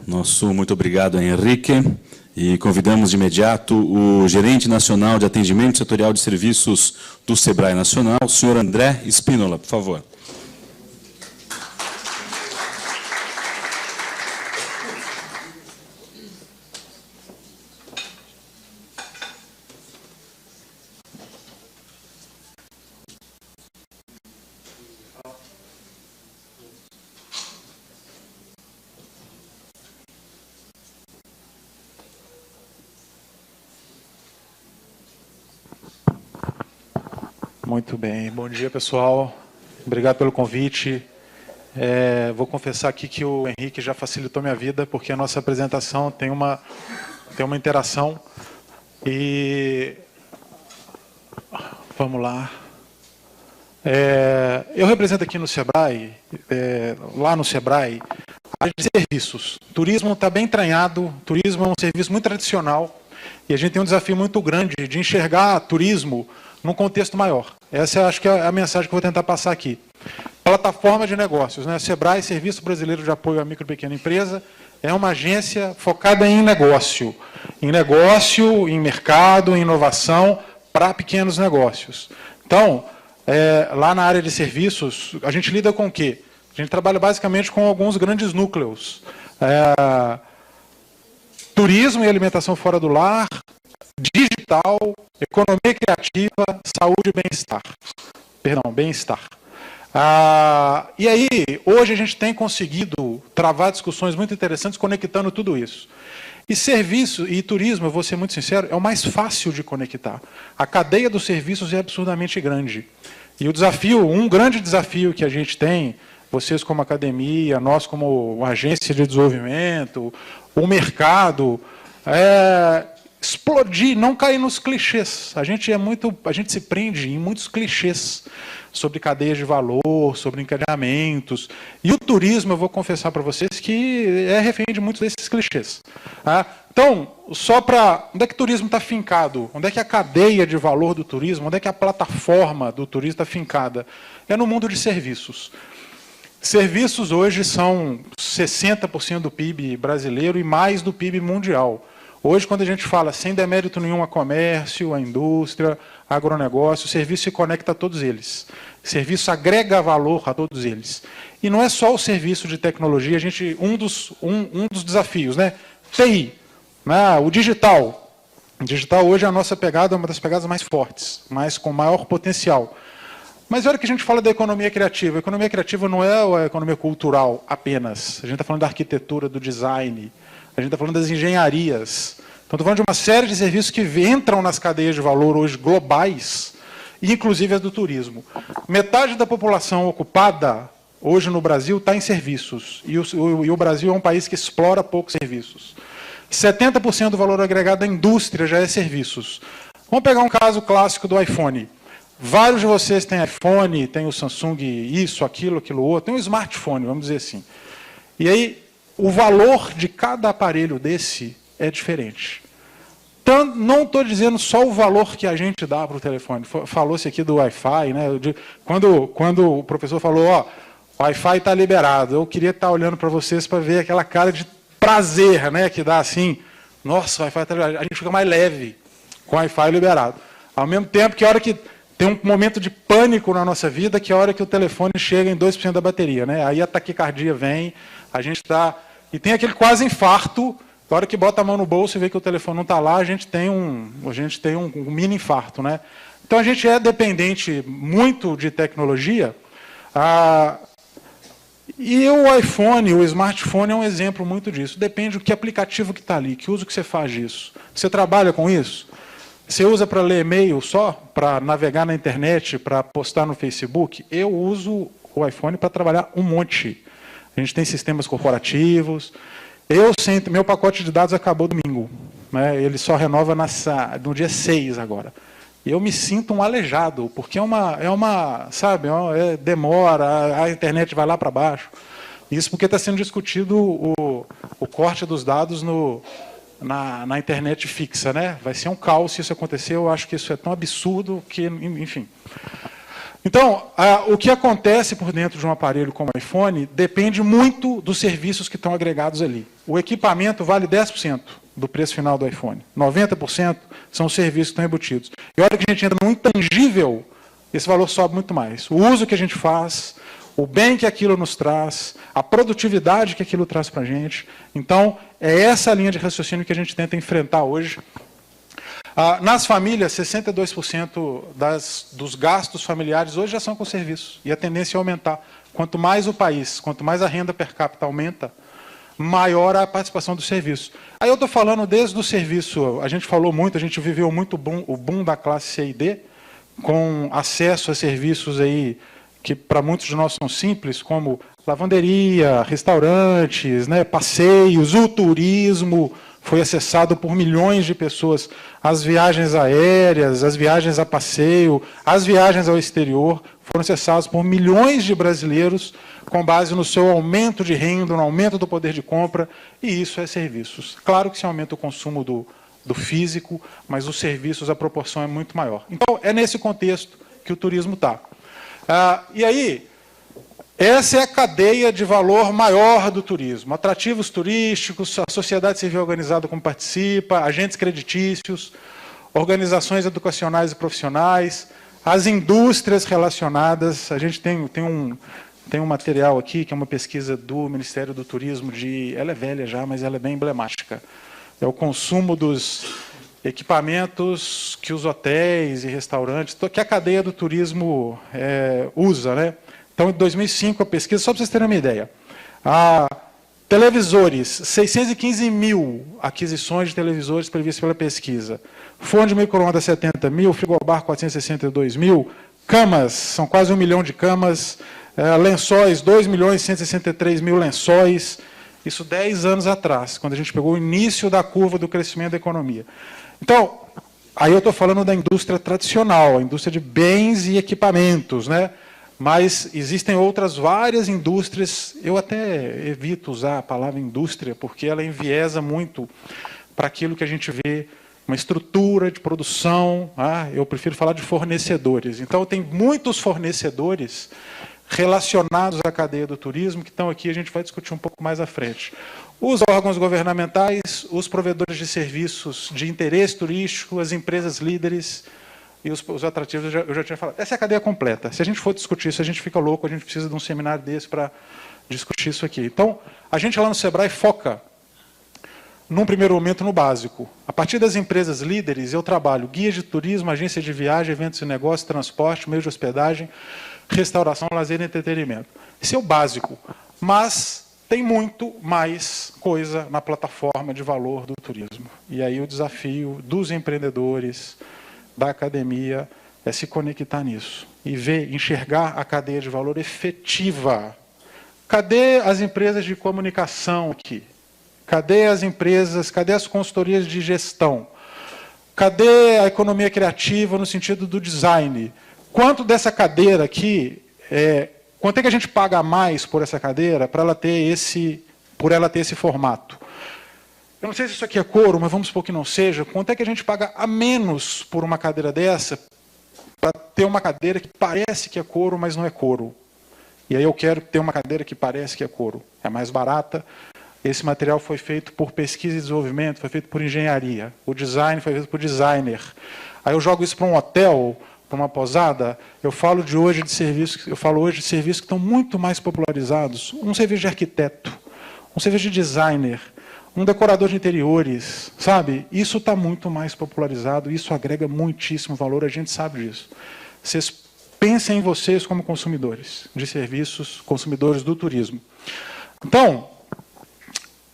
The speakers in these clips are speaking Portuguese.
Nosso muito obrigado a Henrique. E convidamos de imediato o Gerente Nacional de Atendimento Setorial de Serviços do Sebrae Nacional, o senhor André Spínola, por favor. Muito bem. Bom dia, pessoal. Obrigado pelo convite. Vou confessar aqui que o Henrique já facilitou minha vida, porque a nossa apresentação tem uma interação. E vamos lá. Eu represento aqui no Sebrae, lá no Sebrae, a área de serviços. Turismo está bem entranhado, turismo é um serviço muito tradicional, e a gente tem um desafio muito grande de enxergar turismo num contexto maior. Essa acho que é a mensagem que eu vou tentar passar aqui. Plataforma de negócios, né? Sebrae, Serviço Brasileiro de Apoio à Micro e Pequena Empresa, é uma agência focada em negócio, em mercado, em inovação para pequenos negócios. Então, lá na área de serviços, a gente lida com o quê? A gente trabalha basicamente com alguns grandes núcleos. Turismo e alimentação fora do lar, digital, economia criativa, saúde e bem-estar. Perdão, bem-estar. E aí, hoje a gente tem conseguido travar discussões muito interessantes conectando tudo isso. E serviço e turismo, eu vou ser muito sincero, é o mais fácil de conectar. A cadeia dos serviços é absurdamente grande. E o desafio, um grande desafio que a gente tem, vocês como academia, nós como agência de desenvolvimento, o mercado, explodir, não cair nos clichês. A gente se prende em muitos clichês sobre cadeias de valor, sobre encadeamentos. E o turismo, eu vou confessar para vocês que é refém de muitos desses clichês. Então, onde é que o turismo está fincado? Onde é que a cadeia de valor do turismo, onde é que a plataforma do turismo está fincada? É no mundo de serviços. Serviços hoje são 60% do PIB brasileiro e mais do PIB mundial. Hoje, quando a gente fala sem demérito nenhum a comércio, a indústria, agronegócio, o serviço se conecta a todos eles. O serviço agrega valor a todos eles. E não é só o serviço de tecnologia, um dos desafios, né? TI, né? O digital. O digital hoje é a nossa pegada, uma das pegadas mais fortes, mas com maior potencial. Mas olha que a gente fala da economia criativa. A economia criativa não é a economia cultural apenas. A gente está falando da arquitetura, do design. A gente está falando das engenharias. Então, estou falando de uma série de serviços que entram nas cadeias de valor hoje globais, inclusive as do turismo. Metade da população ocupada hoje no Brasil está em serviços. E o Brasil é um país que explora poucos serviços. 70% do valor agregado da indústria já é serviços. Vamos pegar um caso clássico do iPhone. Vários de vocês têm iPhone, tem o Samsung, isso, aquilo outro, tem um smartphone, vamos dizer assim. E aí, o valor de cada aparelho desse é diferente. Então, não estou dizendo só o valor que a gente dá para o telefone. Falou-se aqui do Wi-Fi, né? Quando o professor falou, ó, o Wi-Fi está liberado, eu queria estar olhando para vocês para ver aquela cara de prazer, né? Que dá assim, nossa, o Wi-Fi está liberado. A gente fica mais leve com o Wi-Fi liberado. Ao mesmo tempo que a hora que tem um momento de pânico na nossa vida, que é a hora que o telefone chega em 2% da bateria, né? Aí a taquicardia vem, a gente está... E tem aquele quase infarto, na hora que bota a mão no bolso e vê que o telefone não está lá, a gente tem um mini infarto, né? Então, a gente é dependente muito de tecnologia. E o iPhone, o smartphone é um exemplo muito disso. Depende do que aplicativo que está ali, que uso que você faz disso. Você trabalha com isso? Você usa para ler e-mail só? Para navegar na internet, para postar no Facebook? Eu uso o iPhone para trabalhar um monte. A gente tem sistemas corporativos. Meu pacote de dados acabou domingo. Né? Ele só renova no dia 6 agora. E eu me sinto um aleijado, porque demora, a internet vai lá para baixo. Isso porque está sendo discutido o corte dos dados na internet fixa, né? Vai ser um caos se isso acontecer. Eu acho que isso é tão absurdo que, enfim. Então, o que acontece por dentro de um aparelho como o iPhone depende muito dos serviços que estão agregados ali. O equipamento vale 10% do preço final do iPhone. 90% são os serviços que estão embutidos. E a hora que a gente entra no intangível, esse valor sobe muito mais. O uso que a gente faz, o bem que aquilo nos traz, a produtividade que aquilo traz para a gente. Então, é essa a linha de raciocínio que a gente tenta enfrentar hoje. Nas famílias, 62% dos gastos familiares hoje já são com serviços. E a tendência é aumentar. Quanto mais o país, quanto mais a renda per capita aumenta, maior a participação do serviço. Aí eu estou falando desde o serviço, a gente falou muito, a gente viveu muito o boom da classe C e D, com acesso a serviços aí que para muitos de nós são simples, como lavanderia, restaurantes, né, passeios, o turismo foi acessado por milhões de pessoas, as viagens aéreas, as viagens a passeio, as viagens ao exterior foram acessadas por milhões de brasileiros com base no seu aumento de renda, no aumento do poder de compra, e isso é serviços. Claro que se aumenta o consumo do físico, mas os serviços, a proporção é muito maior. Então, é nesse contexto que o turismo está. E aí, essa é a cadeia de valor maior do turismo. Atrativos turísticos, a sociedade civil organizada como participa, agentes creditícios, organizações educacionais e profissionais, as indústrias relacionadas. A gente tem um material aqui, que é uma pesquisa do Ministério do Turismo, ela é velha já, mas ela é bem emblemática. É o consumo dos equipamentos que os hotéis e restaurantes, que a cadeia do turismo usa, né? Então, em 2005, a pesquisa, só para vocês terem uma ideia, televisores, 615 mil aquisições de televisores previstas pela pesquisa, forno de micro-ondas 70 mil, frigobar 462 mil, camas, são quase 1 milhão de camas, lençóis, 2.163.000 lençóis, isso 10 anos atrás, quando a gente pegou o início da curva do crescimento da economia. Então, aí eu estou falando da indústria tradicional, a indústria de bens e equipamentos, né? Mas existem outras várias indústrias, eu até evito usar a palavra indústria, porque ela enviesa muito para aquilo que a gente vê, uma estrutura de produção, eu prefiro falar de fornecedores. Então, tem muitos fornecedores relacionados à cadeia do turismo, que estão aqui, a gente vai discutir um pouco mais à frente. Os órgãos governamentais, os provedores de serviços de interesse turístico, as empresas líderes e os atrativos, eu já tinha falado. Essa é a cadeia completa. Se a gente for discutir isso, a gente fica louco, a gente precisa de um seminário desse para discutir isso aqui. Então, a gente lá no Sebrae foca, num primeiro momento, no básico. A partir das empresas líderes, eu trabalho guia de turismo, agência de viagem, eventos e negócios, transporte, meio de hospedagem, restauração, lazer e entretenimento. Esse é o básico. Mas tem muito mais coisa na plataforma de valor do turismo. E aí o desafio dos empreendedores, da academia, é se conectar nisso. E ver, enxergar a cadeia de valor efetiva. Cadê as empresas de comunicação aqui? Cadê as empresas, cadê as consultorias de gestão? Cadê a economia criativa no sentido do design? Quanto dessa cadeira aqui, quanto é que a gente paga a mais por essa cadeira para ela ter esse formato? Eu não sei se isso aqui é couro, mas vamos supor que não seja. Quanto é que a gente paga a menos por uma cadeira dessa para ter uma cadeira que parece que é couro, mas não é couro? E aí eu quero ter uma cadeira que parece que é couro. É mais barata. Esse material foi feito por pesquisa e desenvolvimento, foi feito por engenharia. O design foi feito por designer. Aí eu jogo isso para um hotel, para uma posada, eu falo hoje de serviços que estão muito mais popularizados. Um serviço de arquiteto, um serviço de designer, um decorador de interiores, sabe? Isso está muito mais popularizado, isso agrega muitíssimo valor, a gente sabe disso. Vocês pensem em vocês como consumidores de serviços, consumidores do turismo. Então,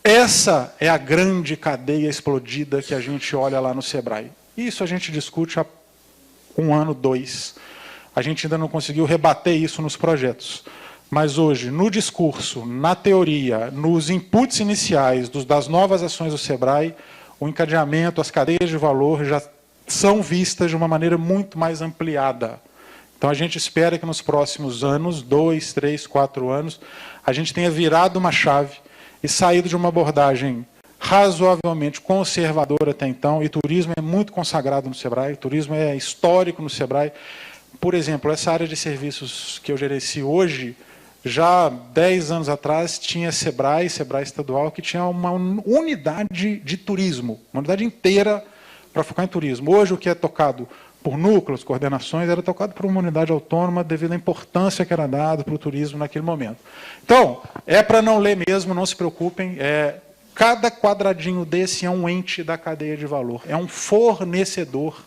essa é a grande cadeia explodida que a gente olha lá no Sebrae. Isso a gente discute há 1 ano, 2. A gente ainda não conseguiu rebater isso nos projetos. Mas hoje, no discurso, na teoria, nos inputs iniciais das novas ações do Sebrae, o encadeamento, as cadeias de valor já são vistas de uma maneira muito mais ampliada. Então, a gente espera que nos próximos anos, 2, 3, 4 anos, a gente tenha virado uma chave e saído de uma abordagem razoavelmente conservadora até então, e turismo é muito consagrado no Sebrae, turismo é histórico no Sebrae, por exemplo, essa área de serviços que eu gerencio hoje, já 10 anos atrás tinha Sebrae estadual, que tinha uma unidade de turismo, uma unidade inteira para focar em turismo. Hoje, o que é tocado por núcleos, coordenações, era tocado por uma unidade autônoma devido à importância que era dada para o turismo naquele momento. Então, é para não ler mesmo, não se preocupem, cada quadradinho desse é um ente da cadeia de valor, é um fornecedor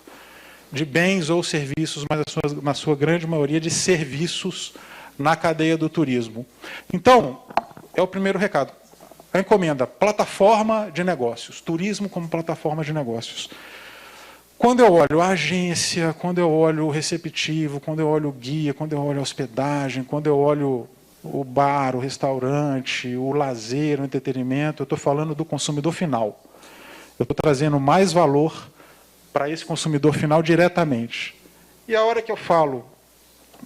de bens ou serviços, mas na sua grande maioria de serviços na cadeia do turismo. Então, é o primeiro recado. A encomenda, plataforma de negócios, turismo como plataforma de negócios. Quando eu olho a agência, quando eu olho o receptivo, quando eu olho o guia, quando eu olho a hospedagem, quando eu olho o bar, o restaurante, o lazer, o entretenimento, eu estou falando do consumidor final. Eu estou trazendo mais valor para esse consumidor final diretamente. E a hora que eu falo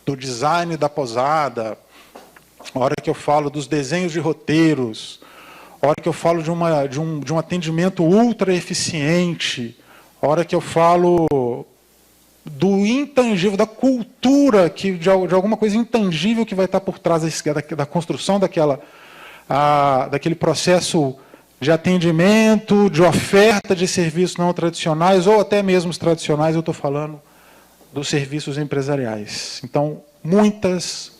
do design da pousada, a hora que eu falo dos desenhos de roteiros, a hora que eu falo de um atendimento ultra eficiente, a hora que eu falo do intangível, da cultura, de alguma coisa intangível que vai estar por trás da construção daquele processo de atendimento, de oferta de serviços não tradicionais, ou até mesmo os tradicionais, eu estou falando dos serviços empresariais. Então, muitas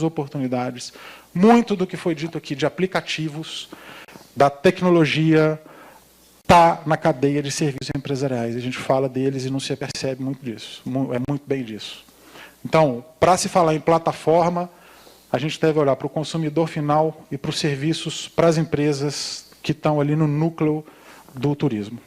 oportunidades, muito do que foi dito aqui de aplicativos, da tecnologia, está na cadeia de serviços empresariais. A gente fala deles e não se percebe muito disso, muito bem disso. Então, para se falar em plataforma, a gente deve olhar para o consumidor final e para os serviços, para as empresas que estão ali no núcleo do turismo.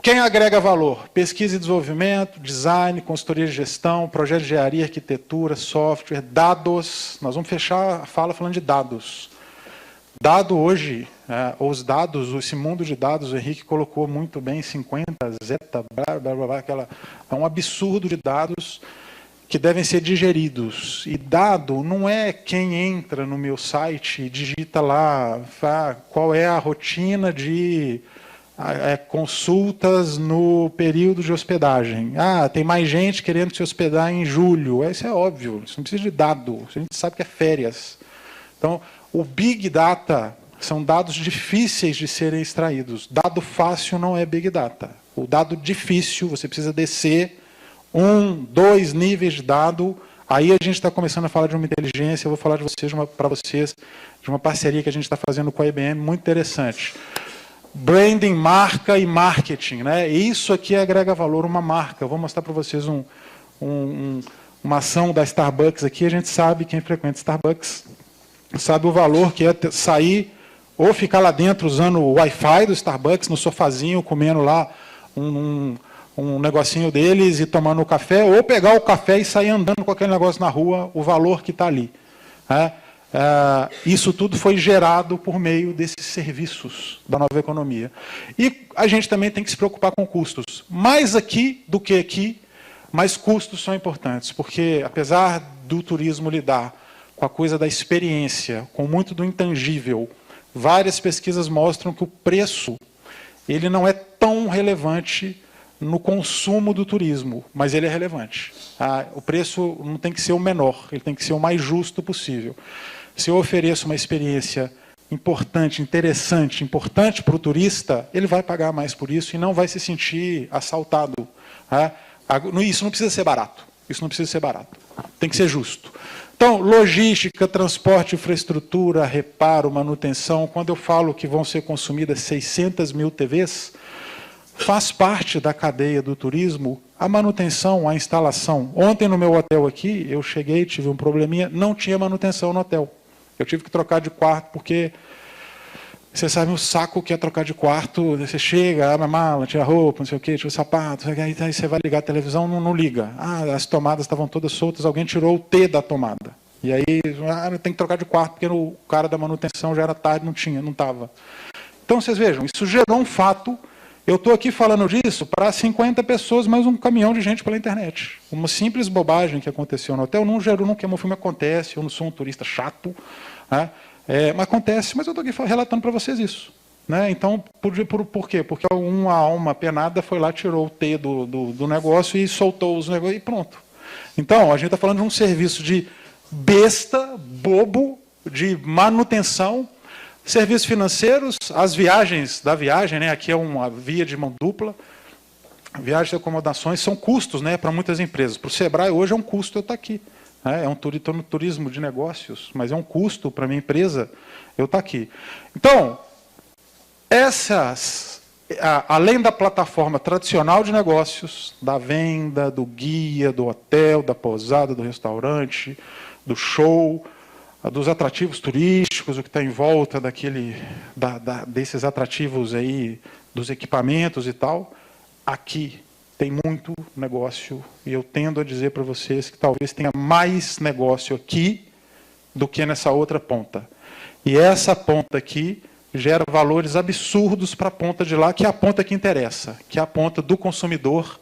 Quem agrega valor? Pesquisa e desenvolvimento, design, consultoria de gestão, projeto de engenharia, arquitetura, software, dados. Nós vamos fechar a fala falando de dados. Dado hoje, os dados, esse mundo de dados, o Henrique colocou muito bem, 50, zeta, blá, blá, blá, é um absurdo de dados que devem ser digeridos. E dado não é quem entra no meu site e digita lá qual é a rotina de consultas no período de hospedagem. Tem mais gente querendo se hospedar em julho. Isso é óbvio, isso não precisa de dado, a gente sabe que é férias. Então, o Big Data são dados difíceis de serem extraídos. Dado fácil não é Big Data. O dado difícil, você precisa descer 1, 2 níveis de dado. Aí a gente está começando a falar de uma inteligência. Eu vou falar para vocês de uma parceria que a gente está fazendo com a IBM, muito interessante. Branding, marca e marketing. Né? Isso aqui agrega valor, uma marca. Eu vou mostrar para vocês uma ação da Starbucks aqui. A gente sabe, quem frequenta Starbucks, sabe o valor que é sair ou ficar lá dentro usando o Wi-Fi do Starbucks, no sofazinho, comendo lá um negocinho deles e tomando o café, ou pegar o café e sair andando com aquele negócio na rua, o valor que está ali. Isso tudo foi gerado por meio desses serviços da nova economia. E a gente também tem que se preocupar com custos. Mais aqui do que aqui, mas custos são importantes, porque apesar do turismo lidar com a coisa da experiência, com muito do intangível, várias pesquisas mostram que o preço ele não é tão relevante no consumo do turismo, mas ele é relevante. O preço não tem que ser o menor, ele tem que ser o mais justo possível. Se eu ofereço uma experiência importante, interessante, importante para o turista, ele vai pagar mais por isso e não vai se sentir assaltado. Isso não precisa ser barato. Isso não precisa ser barato. Tem que ser justo. Então, logística, transporte, infraestrutura, reparo, manutenção. Quando eu falo que vão ser consumidas 600 mil TVs, faz parte da cadeia do turismo a manutenção, a instalação. Ontem, no meu hotel aqui, eu cheguei, tive um probleminha, não tinha manutenção no hotel. Eu tive que trocar de quarto, porque você sabe o saco que é trocar de quarto. Você chega, abre a mala, tira a roupa, não sei o quê, tira o sapato, aí você vai ligar a televisão, não liga. As tomadas estavam todas soltas, alguém tirou o T da tomada. E aí, tem que trocar de quarto, porque o cara da manutenção já era tarde, não estava. Então, vocês vejam, isso gerou um fato. Eu estou aqui falando disso para 50 pessoas, mais um caminhão de gente pela internet. Uma simples bobagem que aconteceu no hotel, não gerou, não queimou filme, acontece, eu não sou um turista chato, né? Mas acontece, mas eu estou aqui relatando para vocês isso. Né? Então, por quê? Porque uma alma penada foi lá, tirou o T do negócio e soltou os negócios e pronto. Então, a gente está falando de um serviço de besta, bobo, de manutenção, serviços financeiros, as viagens da viagem, né? Aqui é uma via de mão dupla, viagens e acomodações são custos, né, para muitas empresas. Para o Sebrae hoje é um custo eu estar aqui. Né? Estou no turismo de negócios, mas é um custo para a minha empresa eu estar aqui. Então, além da plataforma tradicional de negócios, da venda, do guia, do hotel, da pousada, do restaurante, do show, dos atrativos turísticos, o que está em volta desses atrativos aí, dos equipamentos e tal, aqui tem muito negócio, e eu tendo a dizer para vocês que talvez tenha mais negócio aqui do que nessa outra ponta. E essa ponta aqui gera valores absurdos para a ponta de lá, que é a ponta que interessa, que é a ponta do consumidor,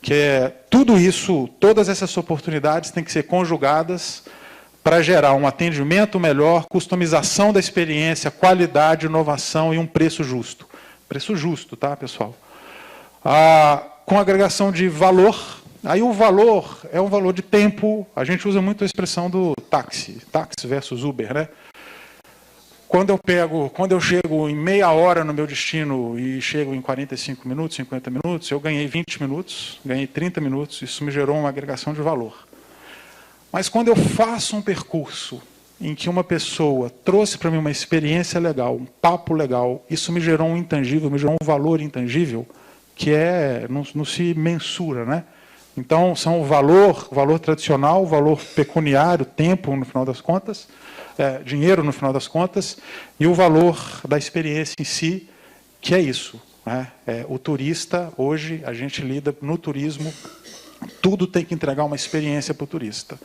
que é tudo isso, todas essas oportunidades têm que ser conjugadas para gerar um atendimento melhor, customização da experiência, qualidade, inovação e um preço justo. Preço justo, tá, pessoal? Com agregação de valor, aí o valor é um valor de tempo, a gente usa muito a expressão do táxi versus Uber, né? Quando eu chego em meia hora no meu destino e chego em 45 minutos, 50 minutos, eu ganhei 20 minutos, ganhei 30 minutos, isso me gerou uma agregação de valor. Mas quando eu faço um percurso em que uma pessoa trouxe para mim uma experiência legal, um papo legal, isso me gerou um intangível, me gerou um valor intangível, que não se mensura, né? Então, são o valor tradicional, o valor pecuniário, tempo, no final das contas, dinheiro, no final das contas, e o valor da experiência em si, que é isso. Né? O turista, hoje, a gente lida no turismo, tudo tem que entregar uma experiência para o turista.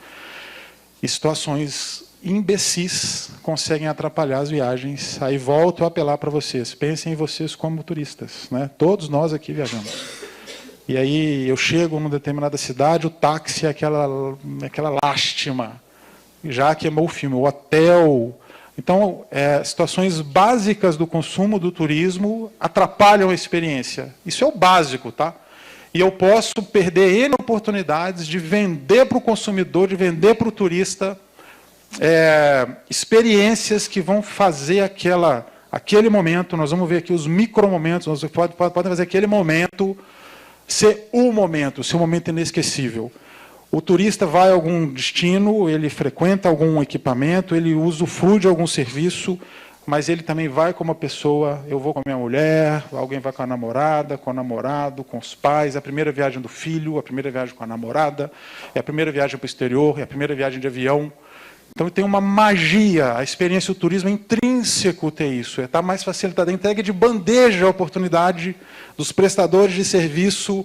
E situações imbecis conseguem atrapalhar as viagens. Aí volto a apelar para vocês, pensem em vocês como turistas. Né? Todos nós aqui viajamos. E aí eu chego numa determinada cidade, o táxi é aquela lástima, já queimou o filme, o hotel. Então, situações básicas do consumo do turismo atrapalham a experiência. Isso é o básico, tá? E eu posso perder N oportunidades de vender para o consumidor, de vender para o turista experiências que vão fazer aquele momento, nós vamos ver aqui os micromomentos, nós podem fazer aquele momento ser o momento, ser um momento inesquecível. O turista vai a algum destino, ele frequenta algum equipamento, ele usufrui de algum serviço, mas ele também vai com uma pessoa, eu vou com a minha mulher, alguém vai com a namorada, com o namorado, com os pais, a primeira viagem do filho, a primeira viagem com a namorada, é a primeira viagem para o exterior, é a primeira viagem de avião. Então tem uma magia, a experiência do turismo é intrínseco ter isso, está mais facilitada, a entrega de bandeja a oportunidade dos prestadores de serviço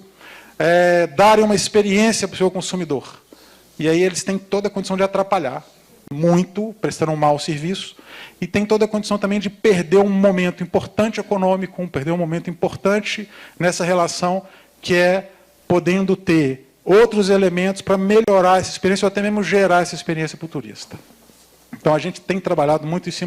darem uma experiência para o seu consumidor. E aí eles têm toda a condição de atrapalhar muito, prestando um mau serviço, e tem toda a condição também de perder um momento importante econômico, perder um momento importante nessa relação, que é podendo ter outros elementos para melhorar essa experiência, ou até mesmo gerar essa experiência para o turista. Então, a gente tem trabalhado muito em cima